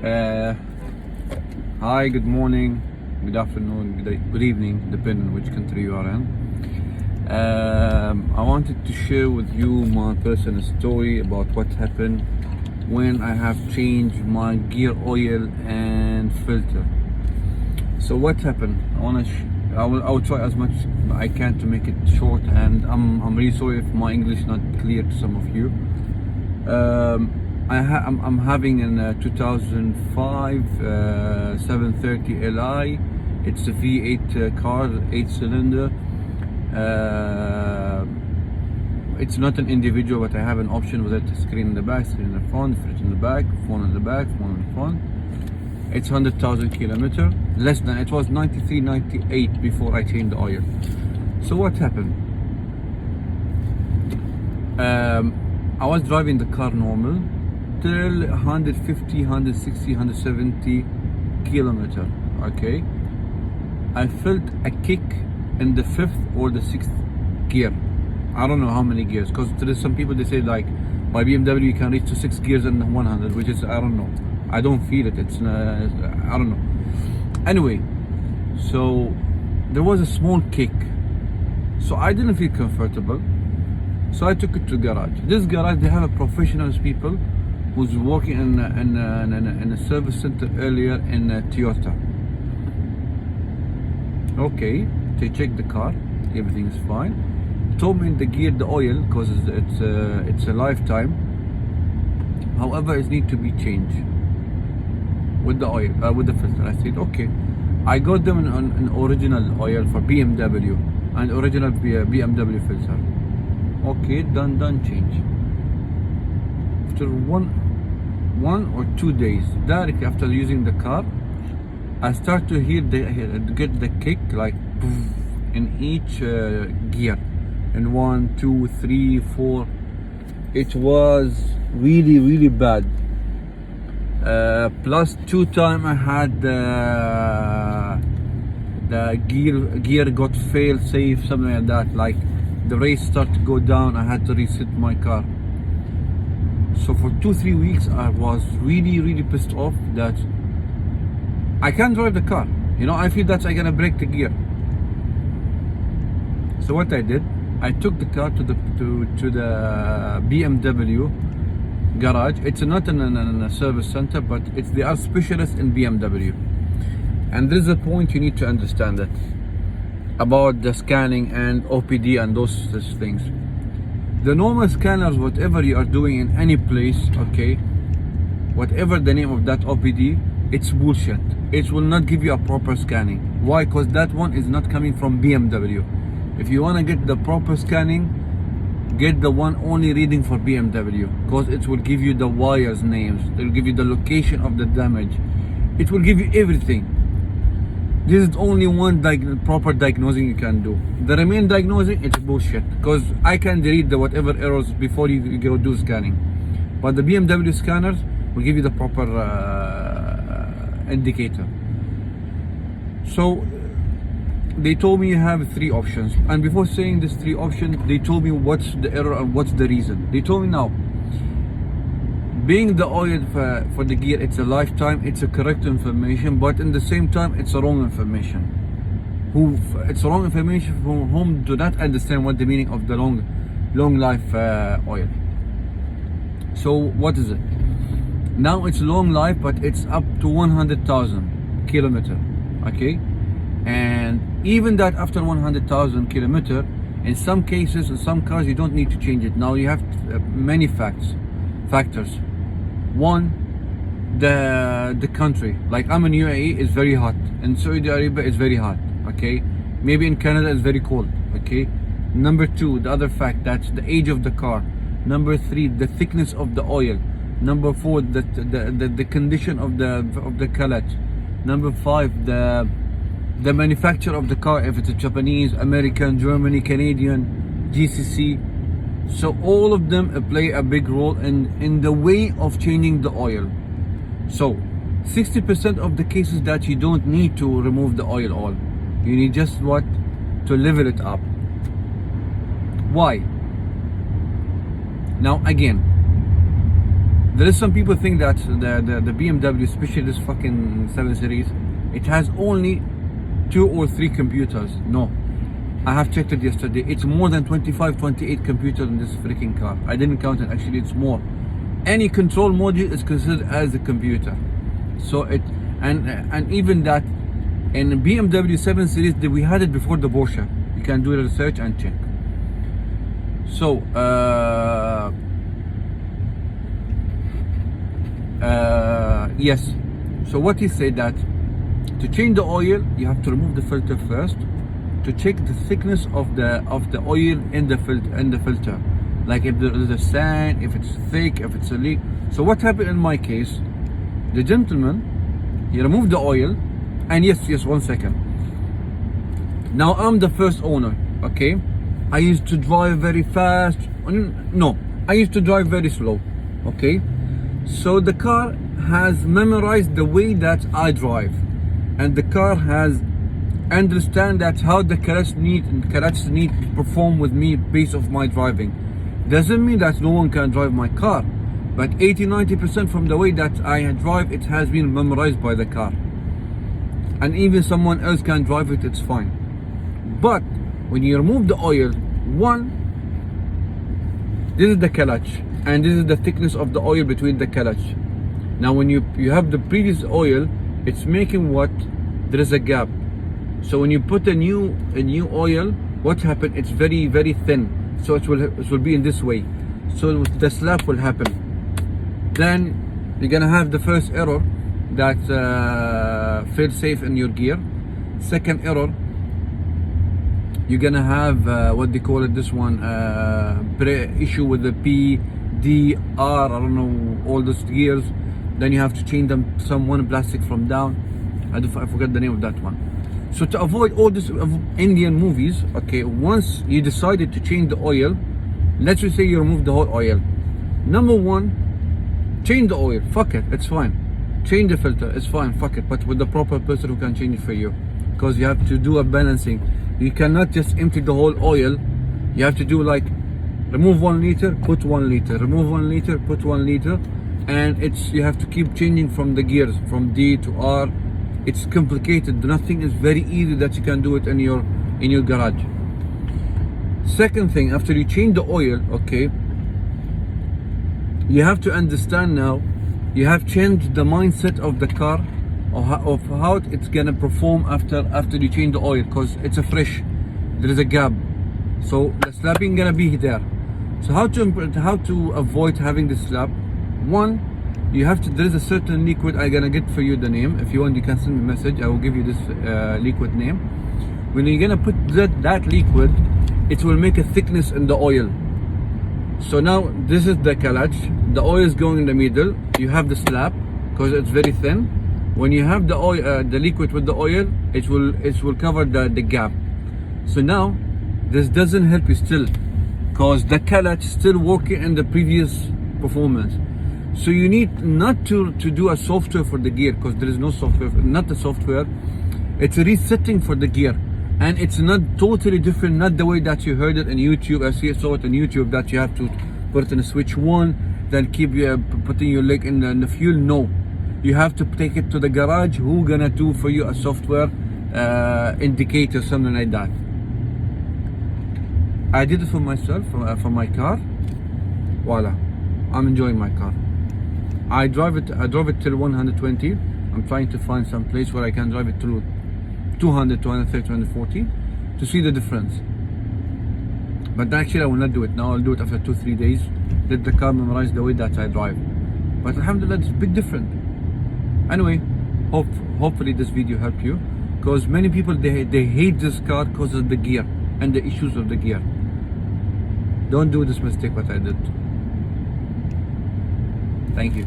Uh, Hi, good morning, good afternoon, good evening, depending on which country you are in. I wanted to share with you my personal story about what happened when I have changed my gear oil and filter. So what happened? I will try as much I can to make it short, and I'm really sorry if my English not clear to some of you. I'm having a 2005 730 Li. It's a V8 car, 8-cylinder. It's not an individual, but I have an option with it: screen in the back, screen in the front, fridge in the back, phone in the back, phone in the front. It's 100,000 kilometer, less than it was 93, 98 before I changed the oil. So what happened? I was driving the car normal till 150, 160, 170 kilometer. Okay, I felt a kick in the 5th or the 6th gear. I don't know how many gears, because there's some people they say like by BMW you can reach to 6 gears in 100, which is, I don't know, I don't feel it. It's I don't know. Anyway, so there was a small kick, so I didn't feel comfortable. So I took it to garage. This garage, they have a professional people who's working in a service center earlier in Toyota. Okay, they checked the car, everything is fine. Told me the gear, the oil, because it's a lifetime. However, it needs to be changed with the oil, with the filter. I said okay. I got them an original oil for BMW and original BMW filter. Okay, done, change. After one or 2 days, directly after using the car, I start to get the kick like poof, in each gear, in 1, 2, 3, 4. It was really bad. Plus 2 times I had the gear got fail safe, something like that. Like the race started to go down, I had to reset my car. So for 2-3 weeks I was really pissed off that I can't drive the car. You know, I feel that I'm gonna break the gear. So what I did, I took the car to the BMW garage. It's not in a service center, but they are specialists in BMW. And there is a point you need to understand that about the scanning and OPD and those things. The normal scanners, whatever you are doing in any place, okay, whatever the name of that OPD, it's bullshit. It will not give you a proper scanning. Why? Because that one is not coming from BMW. If you want to get the proper scanning, get the one only reading for BMW, because it will give you the wires names, it will give you the location of the damage, it will give you everything. This is only one proper diagnosing you can do. The remaining diagnosing, it's bullshit, because I can delete the whatever errors before you go do scanning. But the BMW scanners will give you the proper indicator. So they told me you have 3 options, and before saying these 3 options, they told me what's the error and what's the reason. They told me now, being the oil for the gear, it's a lifetime, it's a correct information, but in the same time it's a wrong information. It's wrong information for whom do not understand what the meaning of the long life oil. So what is it? Now it's long life, but it's up to 100,000 kilometer. Okay, and even that after 100,000 kilometer, in some cases, in some cars, you don't need to change it. Now you have many factors. One, the country. Like I'm in UAE, it's very hot. In Saudi Arabia, it's very hot. Okay, maybe in Canada, it's very cold. Okay. Number 2, the other fact, that's the age of the car. Number 3, the thickness of the oil. Number 4, the condition of the cullet. Number 5, the manufacturer of the car, if it's a Japanese, American, Germany, Canadian, GCC. So all of them play a big role in the way of changing the oil. So 60% of the cases that you don't need to remove the oil all. You need just what? To level it up. Why? Now again, There is some people think that the BMW, especially this fucking 7 Series, it has only 2 or 3 computers. No, I have checked it yesterday. It's more than 25, 28 computers in this freaking car. I didn't count it. Actually, it's more. Any control module is considered as a computer. So it and even that in BMW 7 Series, we had it before the Porsche. You can do a research and check. So yes. So what he said that to change the oil, you have to remove the filter first to check the thickness of the oil in the filter. Like if there is a sand, if it's thick, if it's a leak. So what happened in my case, the gentleman, he removed the oil, and yes, 1 second. Now I'm the first owner, okay? I used to drive very fast. No, I used to drive very slow, okay? So the car has memorized the way that I drive, and the car has understand that how the clutch need to perform with me based of my driving. Doesn't mean that no one can drive my car, but 80-90% from the way that I drive, it has been memorized by the car, and even someone else can drive it, it's fine. But when you remove the oil, this is the clutch, and this is the thickness of the oil between the clutch. Now when you have the previous oil, it's making what? There is a gap. So when you put a new oil, what happened? It's very, very thin. So it will be in this way. So the slap will happen. Then you're gonna have the first error, that fail safe in your gear. Second error, you're gonna have what they call it, this one, issue with the PDR, I don't know, all those gears. Then you have to change them, one plastic from down. I forget the name of that one. So to avoid all this Indian movies, okay, once you decided to change the oil, let's just say you remove the whole oil. Number 1, change the oil, fuck it, it's fine. Change the filter, it's fine, fuck it, but with the proper person who can change it for you. Because you have to do a balancing. You cannot just empty the whole oil. You have to do like, remove 1 liter, put 1 liter, remove 1 liter, put 1 liter, and you have to keep changing from the gears, from D to R. It's complicated. Nothing is very easy that you can do it in your garage. Second thing, after you change the oil, okay, you have to understand now, you have changed the mindset of the car, of how it's gonna perform after you change the oil, because it's a fresh, there is a gap, so the slapping gonna be there. So how to avoid having the slap? 1, you have to, there is a certain liquid, I'm gonna get for you the name. If you want, you can send me a message, I will give you this liquid name. When you're gonna put that liquid, it will make a thickness in the oil. So now this is the clutch, the oil is going in the middle, you have the slap because it's very thin. When you have the oil, the liquid with the oil, it will cover the gap. So now this doesn't help you still, because the clutch is still working in the previous performance. So you need not to do a software for the gear, because there is no software, not the software. It's a resetting for the gear, and it's not totally different, not the way that you heard it on YouTube. I saw it on YouTube that you have to put it in switch 1, then keep putting your leg in the fuel. No, you have to take it to the garage. Who gonna do for you a software indicator, something like that. I did it for myself, for my car. Voila, I'm enjoying my car. I drove it till 120. I'm trying to find some place where I can drive it through 200, 230, 240 to see the difference. But actually I will not do it now. I'll do it after 2-3 days. Let the car memorize the way that I drive. But alhamdulillah, it's a bit different. Anyway, hopefully this video helped you, because many people they hate this car because of the gear and the issues of the gear. Don't do this mistake what I did. Thank you.